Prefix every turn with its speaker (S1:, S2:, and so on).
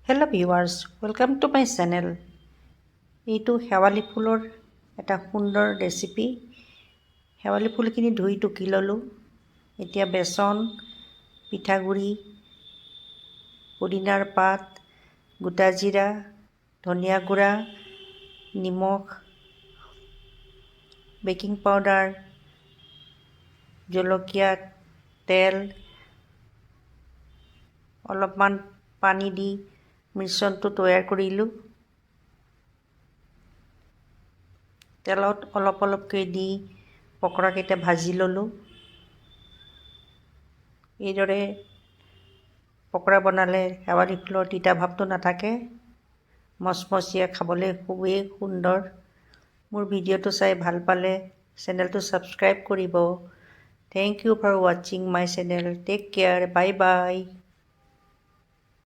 S1: Hello' viewers, welcome to my channel. এইটো শেৱালি ফুলৰ এটা সুন্দৰ ৰেচিপি। শেৱালি ফুলখিনি ধুই টুকি ল'লোঁ। এতিয়া বেচন, পিঠাগুড়ি, পুদিনাৰ পাত, গোটা জিৰা, ধনিয়া গুড়া, নিমখ, বেকিং পাউডাৰ, জলকীয়া, তেল, অলপমান পানী দি মিশ্ৰণটো তৈয়াৰ কৰিলোঁ। তেলত অলপ অলপকৈ দি পকৰাকেইটা ভাজি ল'লোঁ। এইদৰে পকৰা বনালে শেৱালি ফুলৰ তিতা ভাৱটো নাথাকে, মচমচীয়া, খাবলৈ খুবেই সুন্দৰ। মোৰ ভিডিঅ'টো চাই ভাল পালে চেনেলটো ছাবস্ক্ৰাইব কৰিব। থেংক ইউ ফৰ ৱাচিং my channel. Take care. Bye by.